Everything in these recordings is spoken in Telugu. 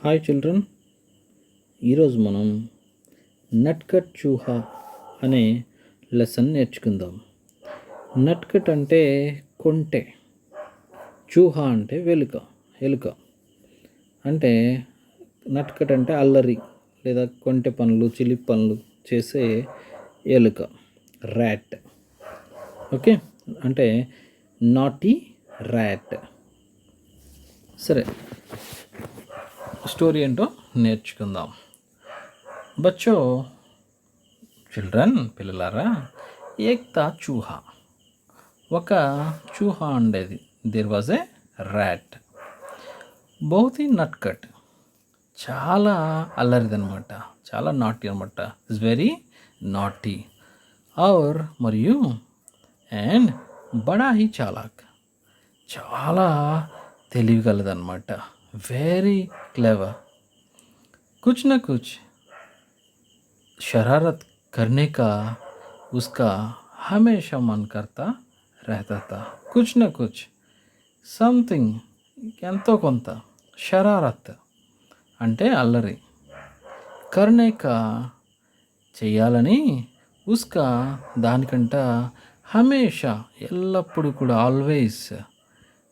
హాయ్ చిల్డ్రన్, ఈరోజు మనం నట్కట్ చూహా అనే లెసన్ నేర్చుకుందాం. నట్కట్ అంటే కొంటె, చూహా అంటే ఎలుక. అంటే నట్కట్ అంటే అల్లరి లేదా కొంటె పనులు, చిలిపి పనులు చేసే ఎలుక, ర్యాట్. ఓకే, అంటే నాటీ ర్యాట్. సరే, స్టోరీ ఏంటో నేర్చుకుందాం. బచ్చో, చిల్డ్రన్, పిల్లలారా, ఏక్తా చూహా, ఒక చూహా ఉండేది. There was a rat. బహుత్ హీ నట్కట్, చాలా అల్లరిదనమాట, చాలా నాటీ అనమాట. It's very naughty. ఔర్ మరియు అండ్ బడా హీ చాలాక్, చాలా తెలివిగలదన్నమాట. Very clever. कुछ न कुछ शरारत करने का उसका हमेशा मन करता रहता था. कुछ न कुछ సంథింగ్, ఎంతో కొంత, షరారత్ అంటే అల్లరి, కర్నేక చేయాలని, ఉస్కా దానికంట, హమేషా ఎల్లప్పుడూ కూడా, ఆల్వేస్,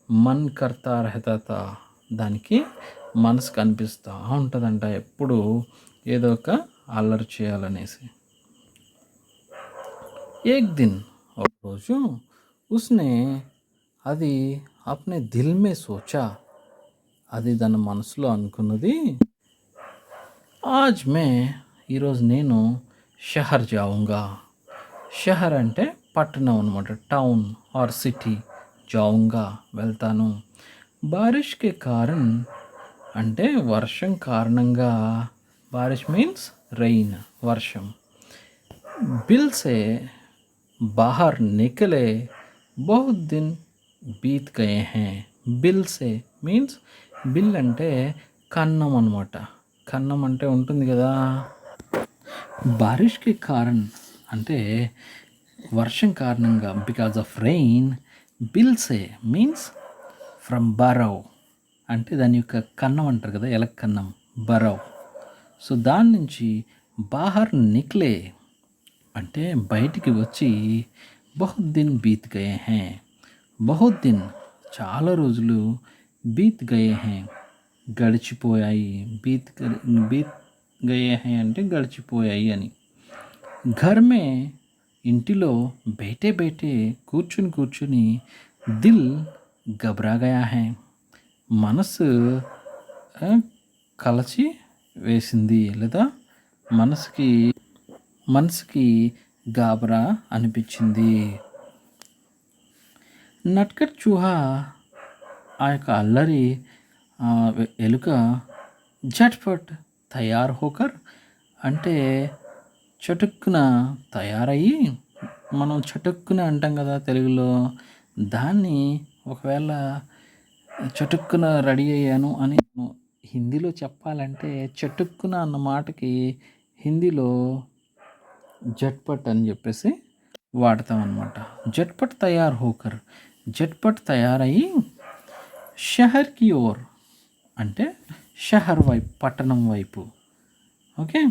మన్ కర్తా రహతా దానికి మనసు కనిపిస్తూ ఉంటుందంట, ఎప్పుడు ఏదో ఒక అల్లరి చేయాలనేసి. ఏక్ దిన్, ఒకరోజు, ఉస్నే అది అప్నే దిల్ మే సోచా, అది తన మనసులో అనుకున్నది, ఆజ్ మే, ఈరోజు నేను షహర్ జావుంగా. షహర్ అంటే పట్టణం అనమాట, టౌన్ ఆర్ సిటీ. జావుంగా వెళ్తాను. బారిష్ కే కారణ్ అంటే వర్షం కారణంగా, బారిష్ మీన్స్ రెయిన్, వర్షం. బిల్ సే బాహర్ నికలే బహుత్ దిన్ బీత్ గయే హే. బిల్ సే మీన్స్, బిల్ అంటే కన్నం అనమాట. కన్నం అంటే ఉంటుంది కదా. బారిష్కి కారణ్ అంటే వర్షం కారణంగా, బికాజ్ ఆఫ్ రెయిన్. బిల్ సే మీన్స్ ఫ్రమ్ బరవ్ అంటే దాని యొక్క కన్నం అంటారు కదా, ఎలక్ కన్నం, బరవ్. సో దాని నుంచి బాహర్ నిక్లే అంటే బయటికి వచ్చి, బహుత్ దిన్ బీత్ గయే హే. బహుత్ దిన్ చాలా రోజులు, బీత్ గయే హే గడిచిపోయాయి. బీత్ గయే హే అంటే గడిచిపోయాయి అని. ఘర్ మే ఇంటిలో, బయటే బయటే కూర్చుని దిల్ గబరా గయా హే, మనసు కలచి వేసింది, లేదా మనసుకి గాబరా అనిపించింది. నట్కట్ చూహా, ఆ యొక్క అల్లరి ఎలుక, జట్పట్ తయారు హోకర్ అంటే చటుక్కున తయారయ్యి, మనం చటుక్కున అంటాం కదా తెలుగులో, దాన్ని ఒకవేళ చటుక్కున రెడీ అయ్యాను అని హిందీలో చెప్పాలంటే, చటుక్కున అన్న మాటకి హిందీలో జట్పట్ అని చెప్పేసి వాడతాం అన్నమాట. జట్పట్ తయారు హోకర్, జట్పట్ తయారయ్యి, షహర్ కి ఓర్ అంటే షహర్ వైపు, పట్టణం వైపు. ఓకే,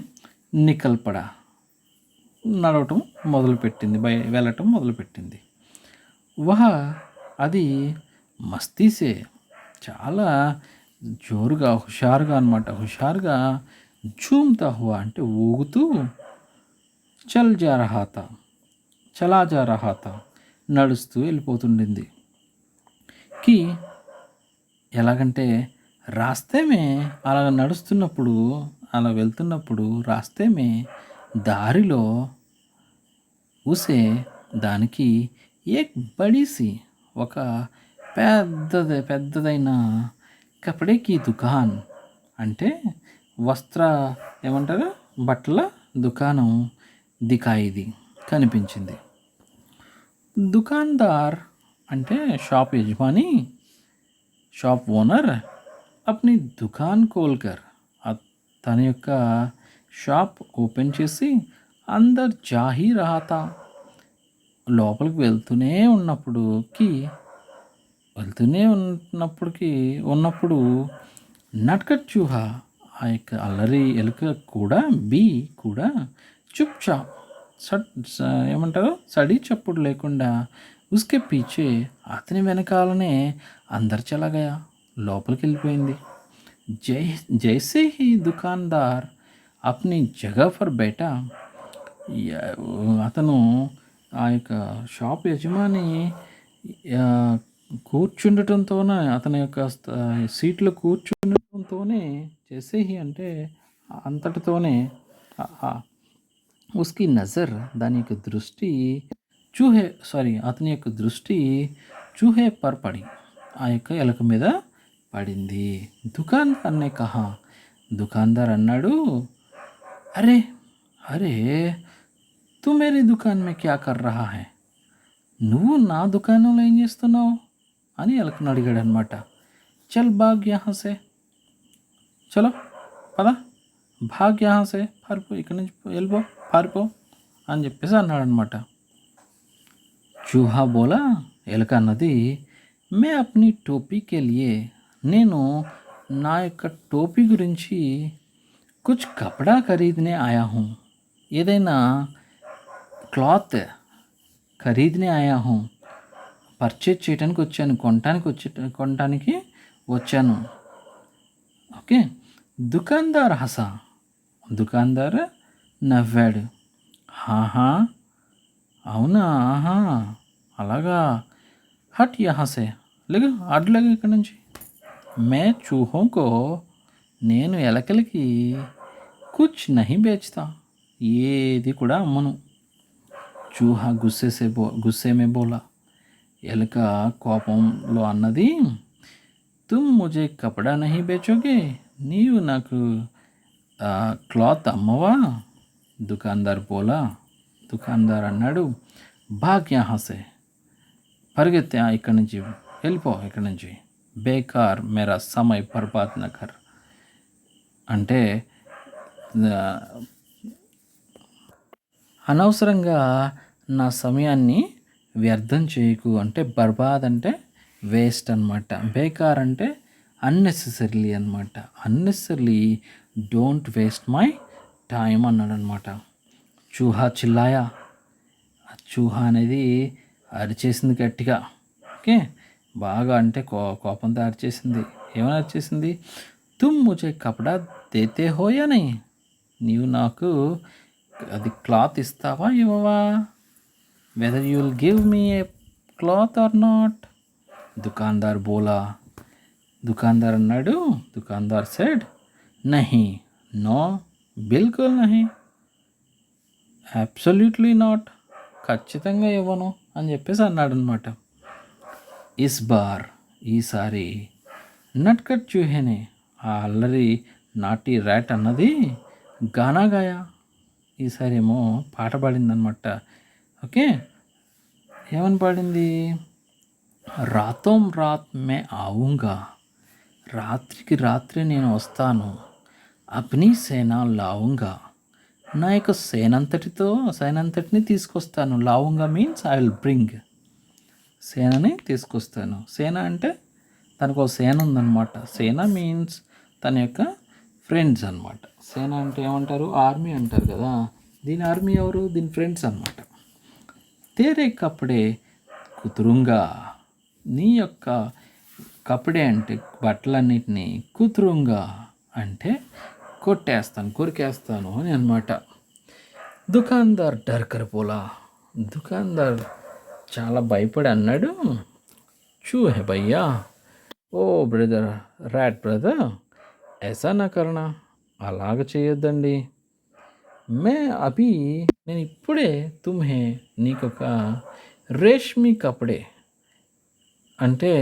నికల్ పడా, నడవటం మొదలుపెట్టింది, వెళ్ళటం మొదలుపెట్టింది. వహ అది మస్తీసే, చాలా జోరుగా, హుషారుగా అనమాట, హుషారుగా, ఝూమ్తా హువా అంటే ఊగుతూ, చలా జా రహాతా నడుస్తూ వెళ్ళిపోతుండింది. కి ఎలాగంటే, రాస్తేమే అలా నడుస్తున్నప్పుడు, అలా వెళ్తున్నప్పుడు, రాస్తేమే దారిలో, ఉసే దానికి, ఏక్ బడీసి ఒక పెద్దదైన కపడేకి దుకాన్ అంటే ఏమంటారు, బట్టల దుకాణం, దికాయిది కనిపించింది. దుకాన్దార్ అంటే షాప్ యజమాని, షాప్ ఓనర్, అప్ని దుకాన్ కోల్కర్ తన యొక్క షాప్ ఓపెన్ చేసి, అందర్ జాహీ రహాతా లోపలికి వెళ్తూనే ఉన్నప్పుడు, నట్కట్ చూహా ఆ యొక్క అల్లరి ఎలుక కూడా కూడా చుప్‌చాప్ ఏమంటారు సడి చప్పుడు లేకుండా ఉస్కే పీచే అతని వెనకాలనే అందరు చలా గయా లోపలికెళ్ళిపోయింది. జై జైసే హీ దుకాన్దార్ అప్ని జగహ్ పర్ బైఠా అతను ఆ యొక్క షాప్ యజమాని కూర్చుండటంతోనే అతని యొక్క సీట్లో కూర్చుండటంతోనే జైసేహి అంటే అంతటితోనే ఉస్కి నజర్ దాని యొక్క దృష్టి అతని యొక్క దృష్టి చూహే పర్ పడి ఆ యొక్క ఎలుక మీద పడింది. దుకాన్దార్ నే కహా దుకాన్దార్ అన్నాడు, అరే అరే తు మేరీ దుకాన్ మే క్యా కర్ రహా హై నువ్వు నా దుకాణంలో ఏం చేస్తున్నావు అని ఎలుకను అడిగాడు అనమాట. చల్ భాగ్ యహా సే చలో పద భాగ్ యహా సే పారిపో ఇక్కడి నుంచి వెళ్ళిపో పారిపో అని చెప్పేసి అన్నాడు అనమాట. చూహా బోలా ఎలుక అన్నది మే అప్ని టోపీకే లియే నేను నా యొక్క టోపీ గురించి కుచ్ కపడా ఖరీదనే ఆయా హూ ఏదైనా క్లాత్ ఖరీదనే ఆయా హూ పర్చేజ్ చేయడానికి వచ్చాను కొనటానికి వచ్చాను. ఓకే. దుకాన్దార్ హసా దుకాన్దార్ నవ్వాడు. హాహా అవునా ఆహా అలాగా హట్ యహా సే లేగు అడ్లగు ఇక్కడి నుంచి మే చూహోంకో నేను ఎలకలకి కుచ్ నహీ బేచ్తా ఏది కూడా అమ్మను. చూహా గుస్సే మే బోలా ఎలుక కోపంలో అన్నది, తుమ్ ముజే కపడా నహీ బేచోగే నీవు నాకు క్లాత్ అమ్మవా దుకాన్దార్ బోలా దుకాన్దార్ అన్నాడు, భాగ్ యహా సే పరిగెత్తే ఇక్కడి నుంచి వెళ్ళిపో ఇక్కడి నుంచి బేకార్ మేరా సమయ్ బర్బాద్ నకర్ అంటే అనవసరంగా నా సమయాన్ని వ్యర్థం చేయకు అంటే బర్బాద్ అంటే వేస్ట్ అనమాట. బేకార్ అంటే అన్నెసెసరీలీ అనమాట. Unnecessarily don't waste my time అన్నాడు అనమాట. చూహా చిల్లాయా చూహా అనేది అరిచేసింది గట్టిగా. ఓకే బాగా అంటే కోపంతో అరిచేసింది. ఏమని అరిచేసింది? తుమ్ ముझे కపడా దేతే హో యా నహీ నీవు నాకు అది క్లాత్ ఇస్తావా ఇవ్వవా whether you will give me a cloth or not దుకాన్దార్ బోలా దుకాన్దార్ అన్నాడు. దుకాన్దార్ said Nahi no బిల్కుల్ Nahi absolutely not ఖచ్చితంగా ఇవ్వను అని చెప్పేసి అన్నాడు అనమాట. ఇస్ బార్ ఈసారి నట్కట్ చూహేనే ఆ అల్లరి నాటి ర్యాట్ అన్నది గానా గాయా ఈసారి ఏమో పాట పాడిందనమాట. ఓకే ఏమని పాడింది? రాతోం రాత్ మే ఆవుంగా రాత్రికి రాత్రి నేను వస్తాను. అప్నీ సేన లావుంగా నా యొక్క సేనంతటిని తీసుకొస్తాను. లావుంగా మీన్స్ ఐ విల్ బ్రింగ్ సేనని తీసుకొస్తాను. సేన అంటే తనకు ఒక సేన ఉందన్నమాట. సేన మీన్స్ తన యొక్క ఫ్రెండ్స్ అనమాట. సేన అంటే ఏమంటారు? ఆర్మీ అంటారు కదా. దీని ఆర్మీ ఎవరు? దీని ఫ్రెండ్స్ అనమాట. తేరే కప్పుడే కుతురుంగా నీ యొక్క కప్పుడే అంటే బట్టలన్నిటినీ కుతురుంగా అంటే కొరికేస్తాను అని అనమాట. దుకాన్దార్ డర్కర్ పోలా దుకాన్దార్ చాలా భయపడి అన్నాడు, చూ హే భయ్యా ఓ బ్రదర్ ర్యాట్ బ్రదర్ ఐసా నా కర్నా అలాగ చేయొద్దండి. మే అభి నేను ఇప్పుడే తుమ్హే నీకొక రేష్మి కపడే అంటే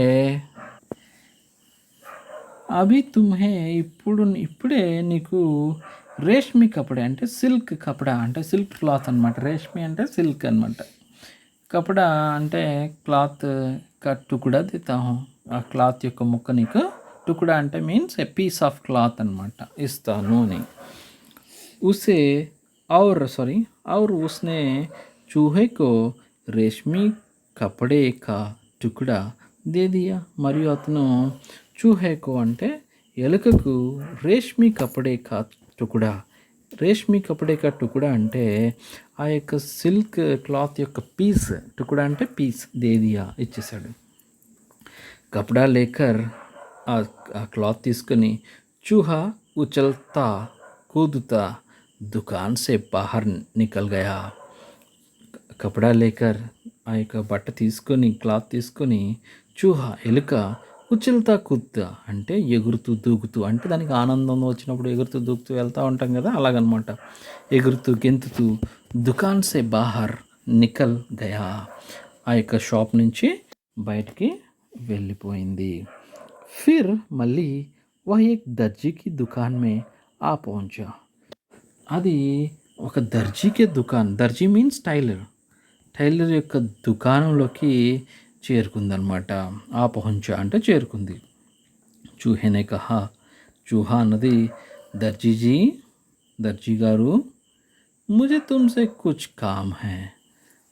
అభి తుమ్హే ఇప్పుడే నీకు రేష్మి కపడే అంటే సిల్క్ కపడా అంటే సిల్క్ క్లాత్ అనమాట. రేష్మి అంటే సిల్క్ అనమాట. కపడా అంటే క్లాత్ కా టుకుడా దేతా హూ ఆ క్లాత్ యొక్క ముక్క నీకు టుకుడా అంటే means a piece of cloth అనమాట ఇస్తాను అని. ఉసే और उसने चूहे को रेशमी కపడే కా టుకుడా దే దియా మరియు అతను చూహేకో అంటే ఎలుకకు రేష్మి కపడే కా టుకుడా. రేష్మి కపడే కా టుకుడా అంటే ఆ యొక్క సిల్క్ క్లాత్ యొక్క పీస్. టుకుడా అంటే పీస్, దేదియా ఇచ్చేసాడు. కపడా లేకర్ ఆ క్లాత్ తీసుకొని చూహా ఉచల్తా కూదుతా దుకాన్ సే బాహర్ నికల్ గయా. కపడా లేకర్ ఆ యొక్క బట్ట తీసుకొని, క్లాత్ తీసుకొని, చూహా ఎలుక, ఉచిల్తా కుత్తా అంటే ఎగురుతూ దూకుతూ, అంటే దానికి ఆనందం వచ్చినప్పుడు ఎగురుతూ దూకుతూ వెళ్తూ ఉంటాం కదా, అలాగనమాట. ఎగురుతూ గెంతుతూ దుకాన్ సే బాహర్ నికల్ గయా, ఆ యొక్క షాప్ నుంచి బయటికి వెళ్ళిపోయింది. ఫిర్ మళ్ళీ వహ్ ఏక్ దర్జీకి దుకాన్ మే ఆ పహుంచా. అది ఒక దర్జీకే దుకాన్, దర్జీ మీన్స్ టైలర్, టైలర్ యొక్క దుకాణంలోకి చేరుకుందనమాట. ఆ పహుంచా అంటే చేరుకుంది. చూహేనే కహా, చూహా అన్నది దర్జీజీ, దర్జీ గారు, ముझे తుమ్సే కుచ్ కామ్ హై,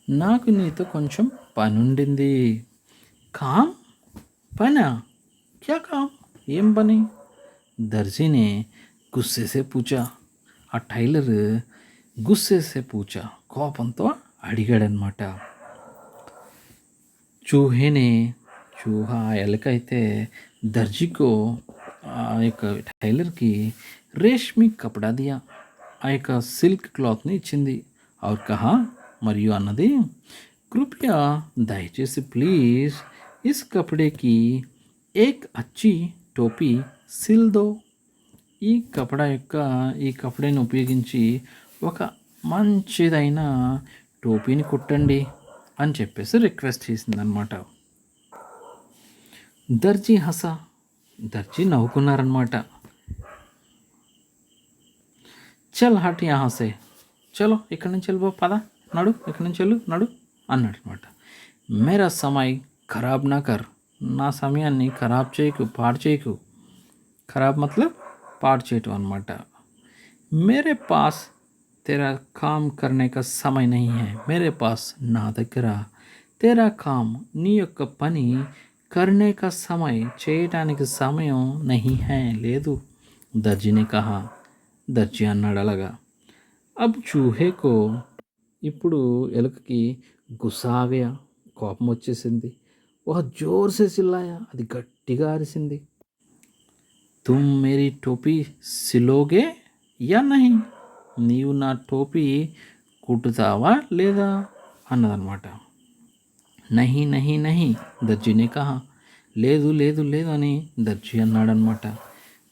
నాకు నీతో కొంచెం పని ఉండింది. కామ్, పనా, క్యా కామ్, ఏం పని? దర్జీనే గుస్సేసే పూచా. ఆ టైలర్ గుస్సేసే పూచా, కోపంతో అడిగాడనమాట. చూహేనే, చూహా ఎలుక అయితే దర్జీకో, ఆ యొక్క టైలర్కి రేష్మి కపడా దియా, ఆ యొక్క సిల్క్ క్లాత్ని ఇచ్చింది. ఔర్ కహా, మరియు అన్నది, కృపయా దయచేసి ప్లీజ్ ఇస్ కపడేకి ఏక్ అచ్చి టోపీ సిల్ దో. ఈ కపడా యొక్క, ఈ కపడని ఉపయోగించి ఒక మంచిదైన టోపీని కుట్టండి అని చెప్పేసి రిక్వెస్ట్ చేసిందనమాట. దర్జీ హసా, దర్జీ నవ్వుకున్నారనమాట. చల్ హట్ యహాసే, చలో ఇక్కడి నుంచి వెళ్ళిపో, పద, నడు, ఇక్కడి నుంచి వెళ్ళు, నడు అన్నాడు అనమాట. మేరా సమయ్ ఖరాబ్ నా కర్, నా సమయాన్ని ఖరాబ్ చేయకు, పాడు చేయకు. ఖరాబ్ మతలబ్ పాడు చేయటం అనమాట. మేరే పాస్ తెరా కామ్ కర్నే కా సమయ్ నహీ హై, మేరే పాస్ నా దగ్గర, తెరా కామ్ నీ యొక్క పని, కర్నే కా సమయ్ చేయటానికి సమయం, నహీ హై లేదు. దర్జీనే కహా, దర్జీ అన్నాడు అలాగా. అబ్ చూహేకో, ఇప్పుడు ఎలుకకి గుస్సా ఆ గయా, కోపం వచ్చేసింది. ఒక జోర్సే చిల్లాయా, అది గట్టిగా అరిసింది. తుమ్ మేరీ టోపీ సిలోగే యా నహీ, నీవు నా టోపీ కుట్టుతావా లేదా అన్నదన్నమాట. నహీ నహీ నహీ, దర్జీనే కహా, లేదు లేదు లేదు అని దర్జీ అన్నాడనమాట.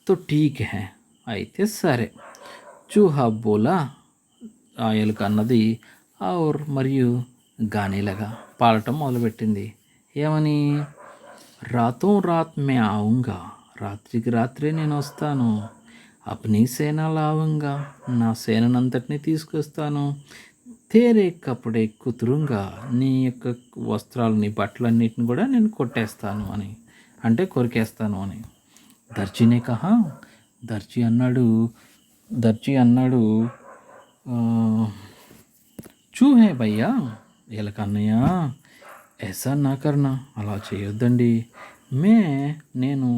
తో ఠీక్ హై, అయితే సరే. చూహా బోలా, ఆ ఎలుక అన్నది, ఔర్ మరియు గానేలాగా పాడటం మొదలుపెట్టింది. ఏమని? రాతో రాత్ మే ఆऊंगा, రాత్రికి రాత్రే నేను వస్తాను. అప్నీ సేన లావుంగా, నా సేనంతటిని తీసుకొస్తాను. తేరే కపడే కుతురుంగా, నీ యొక్క వస్త్రాలని, బట్టలన్నిటిని కూడా నేను కొట్టేస్తాను అని, అంటే కొరికేస్తాను అని. దర్జీనే కహా, దర్జీ అన్నాడు, దర్జీ అన్నాడు, చూహే భయ్యా, ఎలక అన్నయ్య, ఐసా నా కర్నా, అలా చేయొద్దండి. నేను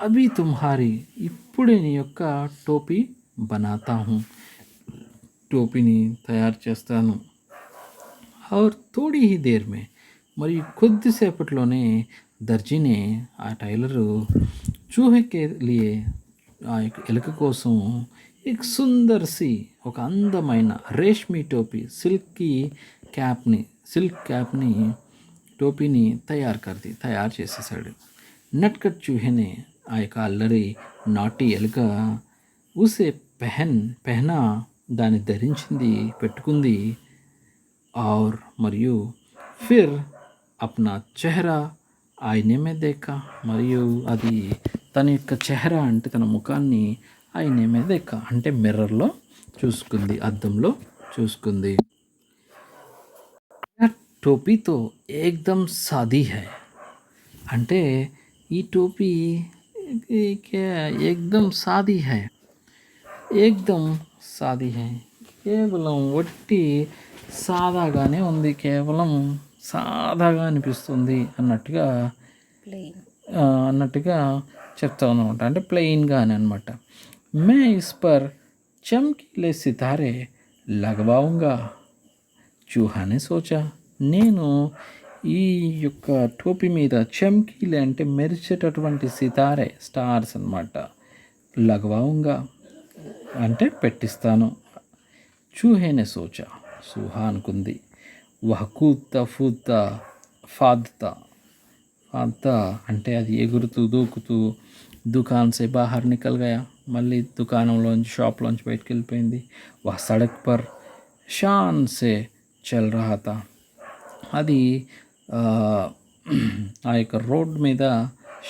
అభి తుమ్హారీ, ఇప్పుడే నీ యొక్క టోపీ బనాతా హూ, టోపీని తయారు చేస్తాను. ఔర్ థోడీ హీ దేర్ మే, మరియు కొద్దిసేపట్లోనే దర్జీనే, ఆ టైలరు, చూహేకే లియే, ఆ యొక్క ఎలుక కోసం, ఎక్ సుందర్ సి, ఒక అందమైన రేష్మి టోపీ, సిల్క్ క్యాప్ని, టోపీని తయారు చేసేసాడు. నట్కట్ చూహేనే, ఆ యొక్క అల్లరి నాటి ఎలుక, ఉసే పెహనా, దాన్ని ధరించింది, పెట్టుకుంది. ఔర్ మరియు ఫిర్ అప్నా చెహరా ఆయనే మే దేఖా, మరియు అది తన యొక్క చెహరా అంటే తన ముఖాన్ని ఆయనే మే దేఖా అంటే మిర్రర్లో చూసుకుంది, అద్దంలో చూసుకుంది. టోపీతో ఏక్దమ్ సాదీ హై, అంటే ఈ టోపీ ఏక్దమ్ సాదీ హై, ఏక్దమ్ సాదీ హై, కేవలం వట్టి సాదాగానే ఉంది, కేవలం సాదాగా అనిపిస్తుంది అన్నట్టుగా, అన్నట్టుగా చెప్తా ఉన్నమాట, అంటే ప్లెయిన్గా అని అనమాట. మే ఇస్ పర్ చమ్కీలే సితారే లగవాऊंगा చూహానే సోచా. నేను ఈ యొక్క టోపీ మీద చమ్కీలే అంటే మెరిచేటటువంటి సితారే స్టార్స్ అనమాట, లగవాऊंगा అంటే పెట్టిస్తాను. చూహేనే సోచా సుహా అనుకుంది. వహకూత ఫూత ఫాద్త ఫాద్త అంటే అది ఎగురుతూ దూకుతూ దుకాన్ సే బాహర్ నికల్ గయా, మళ్ళీ దుకాణంలోంచి షాప్లోంచి బయటకు వెళ్ళిపోయింది. వహ్ సడక్ పర్ షాన్ సే చల్ రహా తా, అది ఆ యొక్క రోడ్ మీద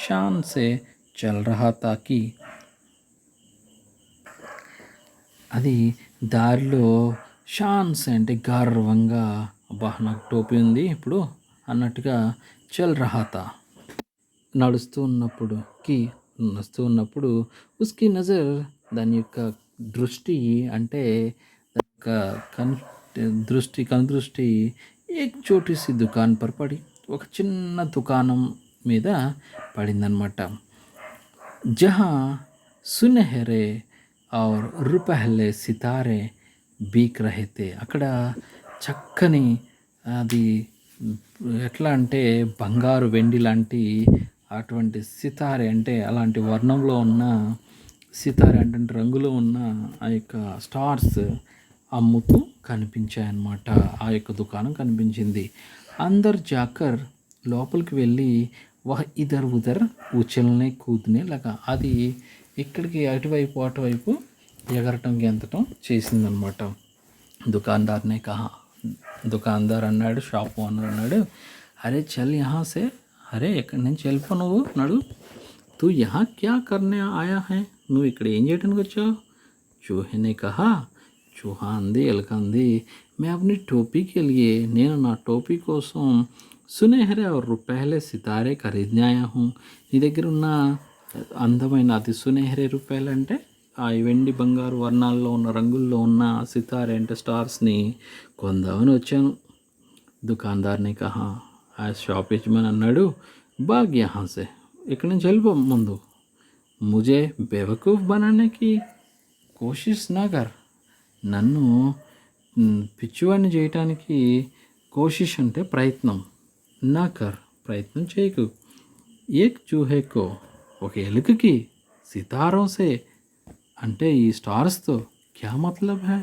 షాన్ సే చల్ రహా తాకి, అది దారిలో షాన్స్ అంటే గర్వంగా, అబ్బా నాకు టోపీ ఉంది ఇప్పుడు అన్నట్టుగా చల్ రహాతా నడుస్తూ ఉన్నప్పుడు ఉస్కి నజర్ దాని యొక్క దృష్టి అంటే దాని యొక్క కనుదృష్టి ఏక్ చోటీ సి దుకాన్ పర్ పడి, ఒక చిన్న దుకాణం మీద పడిందనమాట. జహా సునెహరే और रुपहले సితారే బీక్ రహితే, అక్కడ చక్కని అది ఎట్లా అంటే బంగారు వెండి లాంటి అటువంటి సితారే అంటే అలాంటి వర్ణంలో ఉన్న సితారే అంటే రంగులో ఉన్న ఆ యొక్క స్టార్స్ అమ్ముతూ కనిపించాయన్నమాట. ఆ యొక్క దుకాణం కనిపించింది. అందరు జాకర్ లోపలికి వెళ్ళి వహ్ ఇధర్ ఉధర్ ఉచల్నే కూద్నే లగా, అది ఇక్కడికి అటువైపు ఎగరటం గెంతటం చేసిందనమాట. దుకాందార్నే కహా, దుకాందార్ అన్నాడు, షాప్ ఓనర్ అన్నాడు, అరే చల్ యహా సే, అరే ఎక్కడి నుంచి వెళ్ళిపో నువ్వు నడు, తూ యహా క్యా కర్నే ఆయా హై, నువ్వు ఇక్కడ ఏం చేయడానికి వచ్చావు. చూహేనే కహా, చూహా అంది, ఎలక అంది, మే అప్ని టోపీకి లియే, నేను నా టోపీ కోసం సునెహరే और रुपहले సితారే ఖరీద్నే ఆయా హూ, నీ దగ్గర ఉన్న అందమైన అతి సునెహరే రూపాయలు అంటే ఆ వెండి బంగారు వర్ణాల్లో ఉన్న రంగుల్లో ఉన్న సితారే అంటే స్టార్స్ని కొందామని వచ్చాను. దుకాందార్ని కహా, ఆ షాప్ యజమాని అన్నాడు, బాగ్ యహా సే, ఇక్కడి నుంచి వెళ్ళిపో ముందు. ముజే బేవకూఫ్ బనానేకి కోషిష్ నా కర్, నన్ను పిచ్చివాడిని చేయటానికి కోషిష్ అంటే ప్రయత్నం, నా కర్ ప్రయత్నం చేయకు, ఏక్ చూహేకో ఒక ఎలుకకి సితారోసే అంటే ఈ స్టార్స్తో క్యా మతలబ్ హై,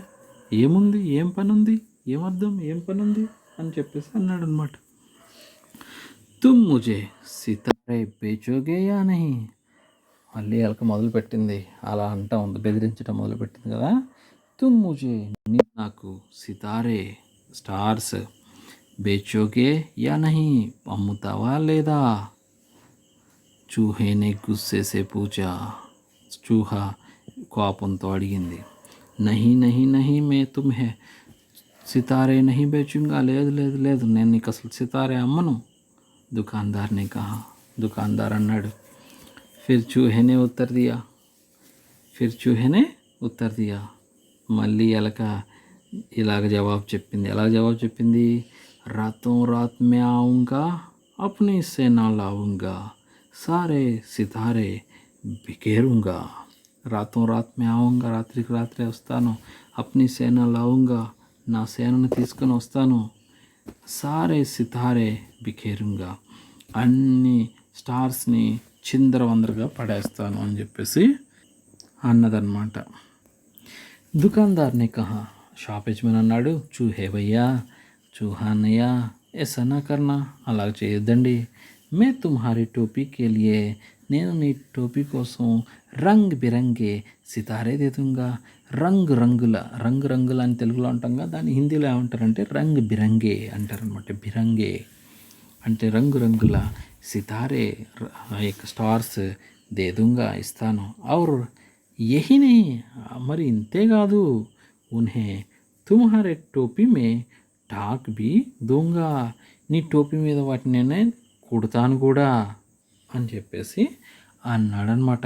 ఏముంది, ఏం పని ఉంది, ఏమర్థం, ఏం పని ఉంది అని చెప్పేసి అన్నాడు అనమాట. తుమ్ ముజే సితారే బేచోగే యా నహీ, మళ్ళీ ఎలక మొదలుపెట్టింది అలా అంటా ఉంది, బెదిరించడం మొదలుపెట్టింది కదా. తుమ్ ముజే, నీ నాకు సితారే స్టార్స్ బేచోగే యా నహీ అమ్ముతావా లేదా. చూహేనే గుస్సేసే పూచా, చూహా కోపంతో అడిగింది. నహీ నహీ నహీ మే తుమ్హే సితారే నహీ బేచుంగా, లేదు లేదు లేదు నేను నీకు అసలు సితారే అమ్మను. దుకాందార్ని కహా, దుకాందార్ అన్నాడు. ఫిర్ చూహేనే ఉత్తర్ దియా, మళ్ళీ ఎలక ఇలాగ జవాబు చెప్పింది. ఎలా జవాబు చెప్పింది, రాతోं రాత్ మే ఆऊंगा అప్నీ సేనా లాऊंगा సారే సితారే బిఖేరూంగా, రాతోं రాత్ మే ఆऊंगा రాత్రికి రాత్రే వస్తాను, అప్నీ సేనా లాऊंगा నా సేనను తీసుకొని వస్తాను, సారే సితారే బిఖేరూంగా అన్ని స్టార్స్ని చిందరవందరగా పడేస్తాను అని చెప్పేసి అన్నదన్నమాట. దుకాందార్ని కహా, షాప్ యజమాని అన్నాడు, చూహే భయ్యా, చూహా అన్నయ్య, ఎసా నా కర్నా, అలా చేయొద్దండి. మే తుమ్హారీ టోపీకి లియే, నేను నీ టోపీ కోసం రంగ్ బిరంగే సితారే దేతుంగా, రంగుల అని తెలుగులో అంటాంగా, దాన్ని హిందీలో ఏమంటారంటే రంగ్ బిరంగే అంటారనమాట. బిరంగే అంటే రంగుల సితారే ఆ యొక్క స్టార్స్ దేదుంగా ఇస్తాను. ఔర్ యహీ నహీ, మరి ఇంతే కాదు, ఉన్హే తుమ్హారే టోపీ మే టాక్ బి దూంగా, నీ టోపీ మీద వాటిని నేను కుడతాను కూడా అని చెప్పేసి అన్నాడనమాట.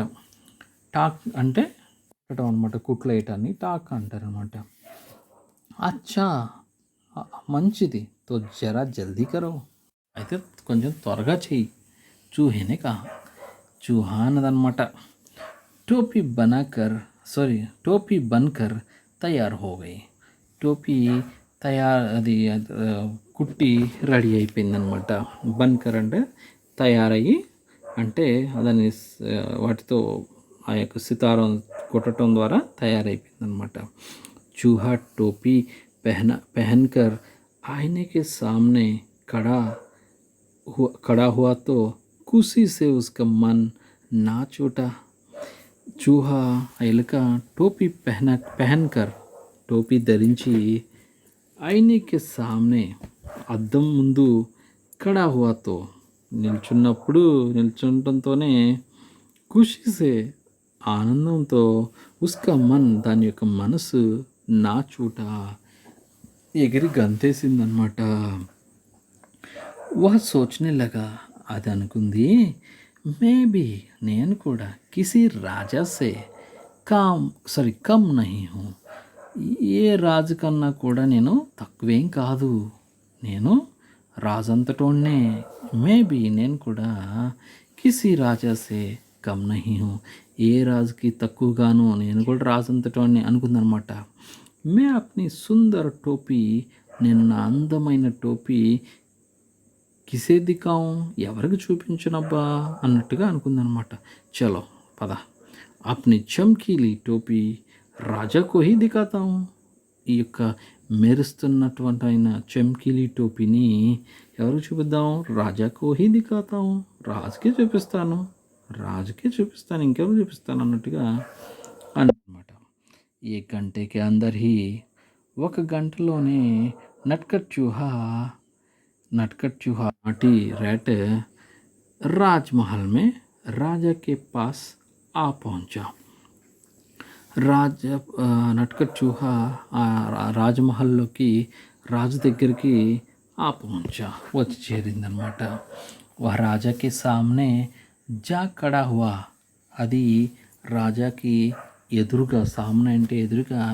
టాక్ అంటే కుట్టడం అనమాట, కుట్లు వేయటాన్ని టాక్ అంటారనమాట. అచ్చా మంచిది, తో జరా జల్దీ కరో, అయితే కొంచెం త్వరగా చెయ్యి. చూహేనే కహా, चूहा అన్నదన్నమాట. టోపీ బనాకర్ సారీ టోపీ బన్కర్ తయారు హో గయి. టోపీ అది కుట్టి రెడీ అయిపోయిందనమాట. బన్కర్ అంటే తయారయ్యి, అంటే దాన్ని వాటితో ఆ యొక్క సితారం కొట్టడం ద్వారా తయారైపోయిందనమాట. चूहा टोपी पहनकर आईने के सामने खड़ा हुआ तो खुशी से उसका मन नाच उठा. चूहा ఎలుక టోపీ పహన్కర్ టోపీ ధరించి ఐనేకి సామ్నే అద్దం ముందు ఖడా హువాతో నిల్చుండటంతోనే ఖుషీసే ఆనందంతో ఉస్కా మన్ దాని యొక్క మనసు నా చూట ఎగిరి గంతేసిందనమాట. వహ సోచనే లగా, అది అనుకుంది, మేబీ నేను కూడా కిసి రాజా సే కమ్ నహీ హూ, ఏ రాజు కన్నా కూడా నేను తక్కువేం కాదు, నేను రాజంతటోనే. మేబీ నేను కూడా కిసి రాజా సే కమ్ నహీ హూ, ఏ రాజుకి తక్కువగాను నేను కూడా రాజంతటోనే అనుకుందనమాట. మే అప్ని సుందర టోపీ, నేను నా అందమైన టోపీ కిసే దికాం, ఎవరికి చూపించనబ్బా అన్నట్టుగా అనుకుందనమాట. చలో పద, అప్ని చమ్కీలి టోపీ రాజాకు హీ దికాతాం, ఈ యొక్క మెరుస్తున్నటువంటి అయిన చమ్కీలి టోపీని ఎవరికి చూపిద్దాం, రాజాకు హీ దికాతాం, రాజుకే చూపిస్తాను, ఇంకెవరు చూపిస్తాను అన్నట్టుగా అన్నమాట. ఈ గంటకి అందరి ఒక గంటలోనే నట్కట్ చూహా नाटी रैट राजमहल में राजा के पास आ पहुंचा. నట్కట్ చూహా రాజమహల్లోకి రాజు దగ్గరికి ఆ పహుంచా వచ్చి చేరిందనమాట. వా రాజాకి సామ్నే జా కడా హువా, అది రాజాకి ఎదురుగా, సామ్నే అంటే ఎదురుగా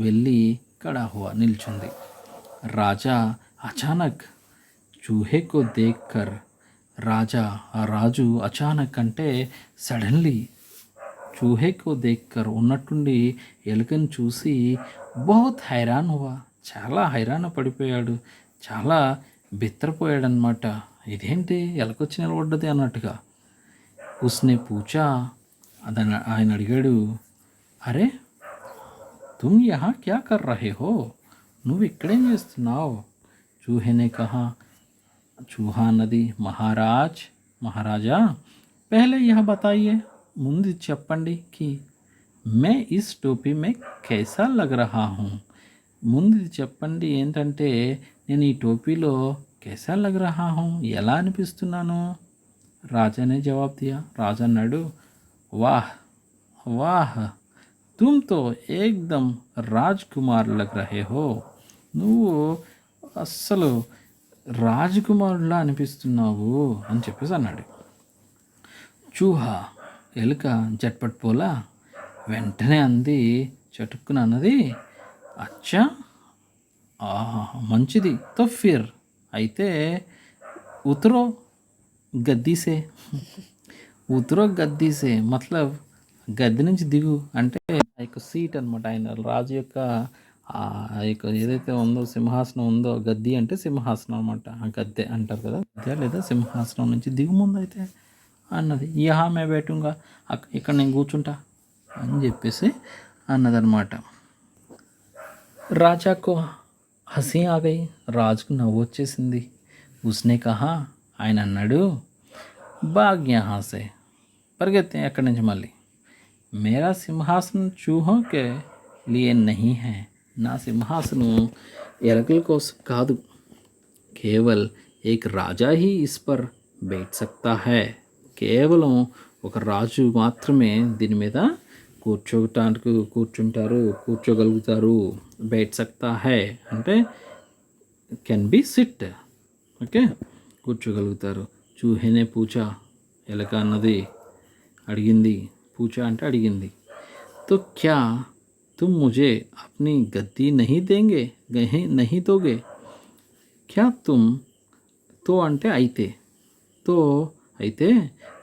వెళ్ళి కడా హువా నిల్చుంది. రాజా అచానక్ चूहे को देखकर ఆ రాజు అచానక్ అంటే సడన్లీ, చూహే కో దేక్కర్ ఉన్నట్టుండి ఎలుకను చూసి బహుత్ హైరాన్ హువా, చాలా హైరాణ పడిపోయాడు, చాలా బిత్తరపోయాడనమాట. ఇదేంటి ఎలకొచ్చి నిలబడ్డది అన్నట్టుగా. ఉస్నే పూచా, ఆయన అడిగాడు, అరే తుమ్ యహా క్యా కర్ రహే హో, నువ్వు ఇక్కడేం చేస్తున్నావు. చూహేనే కహా, चूहा नदी महाराजा पहले यह बताइए, ముందు చెప్పండి कि मैं इस टोपी में कैसा लग रहा हूँ, ముందు చెప్పండి ఏంటంటే నేను ఈ టోపీలో कैसा लग रहा हूँ, ఎలా అనిపిస్తున్నాను. రాజానే జవాబు దియా, రాజా అన్నాడు, వాహ్ వాహ్ తుమ్ తో ఏక్దమ్ రాజ్ కుమార్ లగ్ రహే హో, నువ్వు అస్సలు రాజకుమారులా అనిపిస్తున్నావు అని చెప్పేసి అన్నాడు. చూహా ఎలుక జట్పట్ పోలా వెంటనే అంది, చటుక్కున అన్నది, అచ్చా మంచిది, తో ఫిర్ అయితే ఉతరో గద్దీసే, మతలబ్ గద్దె నుంచి దిగు అంటే ఆ యొక్క సీట్ అనమాట. ఆయన రాజు యొక్క ఏదైతే ఉందో సింహాసనం ఉందో, గద్దె అంటే సింహాసనం అనమాట, ఆ గద్దె అంటారు కదా, గద్దె లేదా సింహాసనం నుంచి దిగు ముందు అయితే అన్నది. యహా మే బేటుంగా, ఇక్కడ నేను కూర్చుంటా అని చెప్పేసి అన్నదనమాట. రాజాకు హసీ ఆగయి, రాజుకు నవ్వు వచ్చేసింది. ఉస్నే కహా, ఆయన అన్నాడు, భాగ్ యహా సే, పరిగెత్తే ఎక్కడి నుంచి మళ్ళీ. మేరా సింహాసనం చూహో కే లియే నహీ హై, నా సింహాసనం ఎలకల కోసం కాదు, కేవల్ ఏక్ రాజా హీ ఇస్ పర్ బైఠ్ సక్తా హై, కేవలం ఒక రాజు మాత్రమే దీని మీద కూర్చోగలుగుతారు. బైఠ్ సక్తా హై అంటే కెన్ బి సిట్, ఓకే, కూర్చోగలుగుతారు. చూహేనే పూచా, ఎలక అన్నది, అడిగింది, పూచా అంటే అడిగింది. తో క్యా तुम मुझे अपनी गद्दी नहीं दोगे, क्या तुम, तो అంటే అయితే, तो అయితే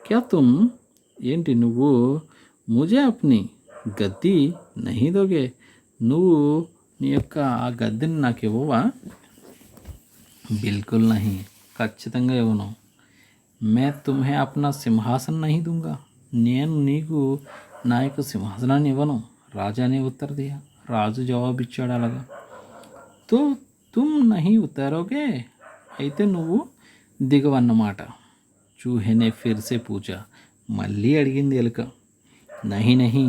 क्या तुम ఏంటి నువ్వు ముజే అప్ని గద్ది నహీ దోగే, నువ్వు నీ యొక్క ఆ గద్దెని నాకు ఇవ్వవా? బిల్కుల్ నహీ, ఖచ్చితంగా ఇవ్వను. మే తుమ్హే అప్నా సింహాసన్ నహీ దూంగా, నేను నీకు నా యొక్క సింహాసనాన్ని ఇవ్వను. రాజానే ఉత్తర దియా, రాజు జవాబిచ్చాడు అలాగా. తో తుమ్ నహీ ఉత్తరోగే, అయితే నువ్వు దిగవన్నమాట. చూహేనే ఫిర్సే పూజ, మళ్ళీ అడిగింది ఎలుక. నహీ నహీ,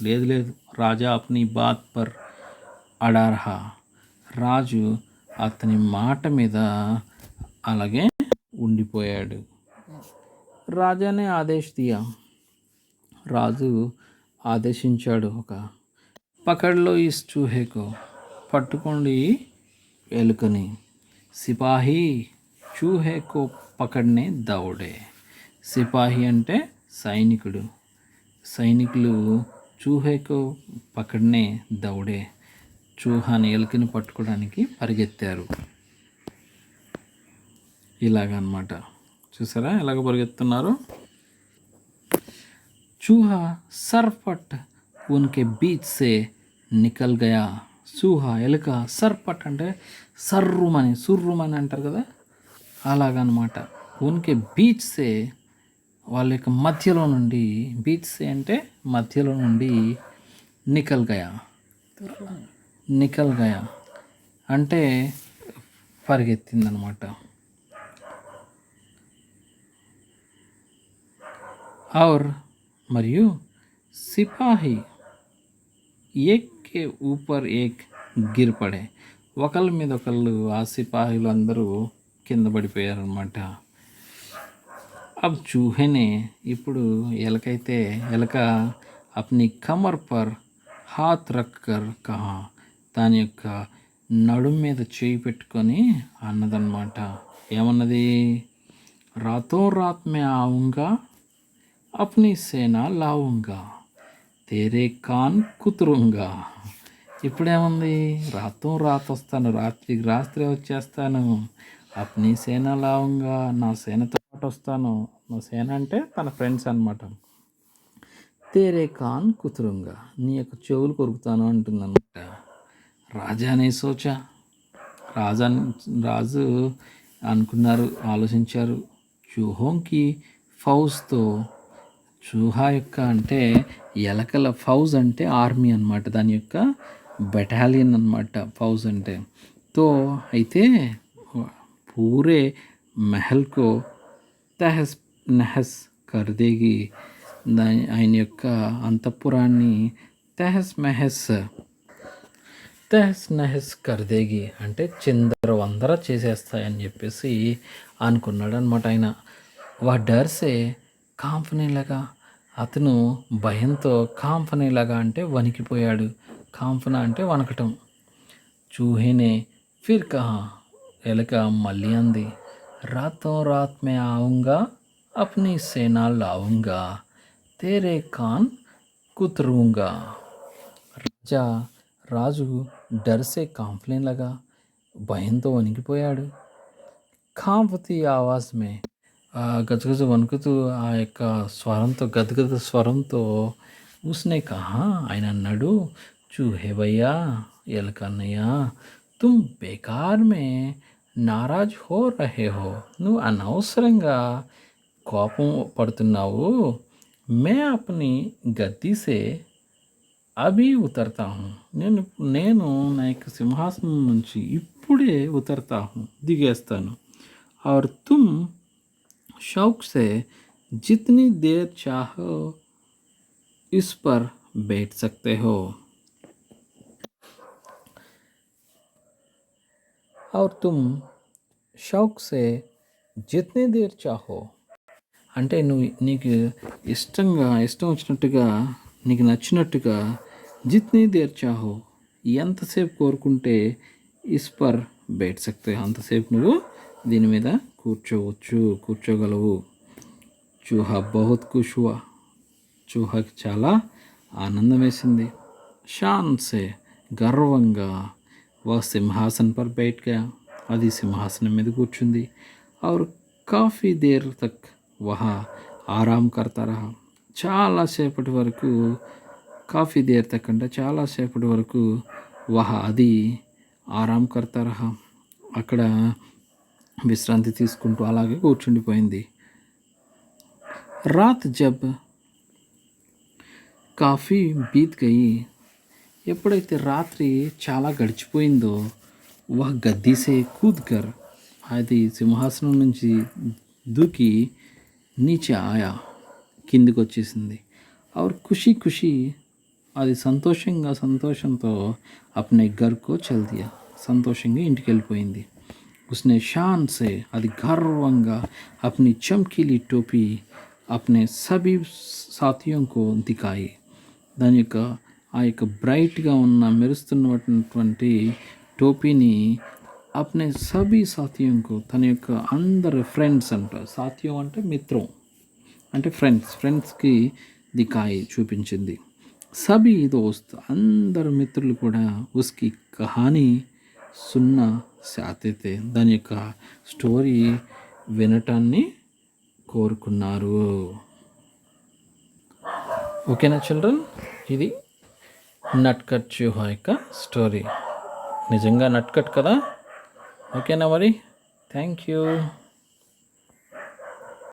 లేదు లేదు. రాజా అప్ని బాత్ పర్ అడా రహా, రాజు అతని మాట మీద అలాగే ఉండిపోయాడు. రాజానే ఆదేశ్ దియా, రాజు ఆదేశించాడు. పకడ్లో ఇస్ చూహేకో, పట్టుకోండి ఈ ఎలుకని. సిపాహీ చూహేకో పకడ్నే దౌడే, సిపాహి అంటే సైనికుడు. సైనికులు చూహేకో పకడ్నే దౌడే, చూహాని ఎలుకని పట్టుకోవడానికి పరిగెత్తారు. ఇలాగనమాట. చూసారా ఎలాగ పరిగెత్తున్నారు? चूहा सरपट उनके बीच से निकल गया. చూహా ఎలుక, సర్పట్ అంటే సుర్రుమని అంటారు కదా, అలాగనమాట. ఉన్కే బీచ్ సే, వాళ్ళ యొక్క మధ్యలో నుండి, బీచ్ సే అంటే మధ్యలో నుండి, నికల్ గయా అంటే పరిగెత్తిందనమాట. ఔర్ మరియు సిపాహి ఏక్ కే ఊపర్ ఏక్ గిర్ పడే, ఒకళ్ళ మీద ఒకళ్ళు ఆ సిపాహీలు అందరూ కింద పడిపోయారనమాట. అబ్ చూహేనే, ఇప్పుడు ఎలక అప్ని కమర్ పర్ హాత్ రక్కర్ కహా, దాని యొక్క నడుం మీద చేయి పెట్టుకొని అన్నదన్నమాట. ఏమన్నది? రాతో రాత్ మే ఆऊंगा, అప్ని సేనా లావుంగా, తేరే కాన్ కుతురుంగా. ఇప్పుడేముంది? రాత్ వస్తాను, రాత్రికి రాత్రి వచ్చేస్తాను. అప్ని సేన లావుంగా, నా సేనతో పాటు వస్తాను. నా సేన అంటే తన ఫ్రెండ్స్ అనమాట. తేరే కాన్ కుతురుంగా, నీ యొక్క చెవులు కొరుకుతాను అంటుందన్నమాట. రాజానే సోచా, రాజు అనుకున్నారు, ఆలోచించారు. చూహోంకి ఫౌజ్తో, చూహా యొక్క అంటే ఎలకల ఫౌజ్ అంటే ఆర్మీ అనమాట, దాని యొక్క బెటాలియన్ అనమాట ఫౌజ్ అంటే. తో అయితే పూరే మెహల్కో తహస్ నహస్ కర్దేగి, ఆయన యొక్క అంతఃపురాన్ని తహస్ నహస్ కర్దేగి అంటే చిందరవందర చేసేస్తాయని చెప్పేసి అనుకున్నాడు అనమాట ఆయన. వా డర్సే కాంఫనేలాగా, అతను భయంతో కాంఫనేలాగా అంటే వణికిపోయాడు. కాంఫన అంటే వణకటం. చూహేనే ఫిర్ కహా, ఎలక మళ్ళీ అంది. రాతో రాత్ మే ఆऊंगा, అప్నీ సేనా లాऊंगा, తేరే కాన్ కుతురుంగా. రాజు డర్సే కాంఫ్లేన్లాగా, భయంతో వణికిపోయాడు. కాంఫతీ ఆవాజ్ మే, గజగజ వణుకుతూ ఆ యొక్క స్వరంతో, గదగద స్వరంతో ఉస్నే కహా, ఆయన అన్నాడు. చూహే భయ్యా, ఎలకన్నయ్య, తుమ్ బేకార్ మే నారాజ్ హో రహే హో, నువ్వు అనవసరంగా కోపం పడుతున్నావు. మే అప్ని గద్దీ సే అభి ఉతర్తా హూ, నేను నా యొక్క సింహాసనం నుంచి ఇప్పుడే ఉతర్తా హూ, దిగేస్తాను. और तुम शौक से जितनी देर चाहो इस पर बैठ सकते हो. और तुम शौक से जितनी देर चाहो అంటే నీకు ఇష్టం వచ్చినట్టుగా, నీకు నచ్చినట్టుగా, జిత్నీ దేర్ చాహో ఎంతసేపు కోరుకుంటే, ఇస్పర్ బైట్ సక్తే అంతసేపు నువ్వు దీని మీద కూర్చోగలవు. చూహా బహుత్ ఖుష్ హువా, చూహాకి చాలా ఆనందం వేసింది. షాన్ సే, గర్వంగా, వా సింహాసన్ పర్ బైట్ గయా, అది సింహాసనం మీద కూర్చుంది. और काफ़ी देर तक वह आराम करता रहा, చాలాసేపటి వరకు కాఫీ దేర్ తక్ అంటే చాలాసేపటి వరకు అది ఆరాం కర్తా రహా, అక్కడ విశ్రాంతి తీసుకుంటూ అలాగే కూర్చుండిపోయింది. రాత్ జబ్ కాఫీ బీత్ గయి, ఎప్పుడైతే రాత్రి చాలా గడిచిపోయిందో గద్దీ సే కూద్ కర్, అది సింహాసనం నుంచి దూకి నీచే ఆయా, కిందికి వచ్చేసింది. और ఖుషీ ఖుషీ, అది సంతోషంతో అప్నే ఘర్కో చల్ దియా, సంతోషంగా ఇంటికి వెళ్ళిపోయింది. ఉస్నే షాన్ సే, అది గర్వంగా అప్ని చమ్కీలి టోపీ అప్నే సభీ సాథియోంకో దికాయి, దాని యొక్క ఆ యొక్క బ్రైట్గా ఉన్న మెరుస్తున్నటువంటి టోపీని అప్నే సభీ సాథియోంకో, తన యొక్క అందరు ఫ్రెండ్స్ అంట, సాథియం అంటే మిత్రం అంటే ఫ్రెండ్స్కి దికాయి చూపించింది. సభీ దోస్త్, అందరు మిత్రులు కూడా ఉస్కి కహానీ సున్నా సాథే, దాని యొక్క స్టోరీ వినటాన్ని కోరుకున్నారు. ఓకేనా చిల్డ్రన్, ఇది నట్కట్ చూహా యొక్క స్టోరీ. నిజంగా నట్కట్ కదా. ఓకేనా మరి, థ్యాంక్ యూ.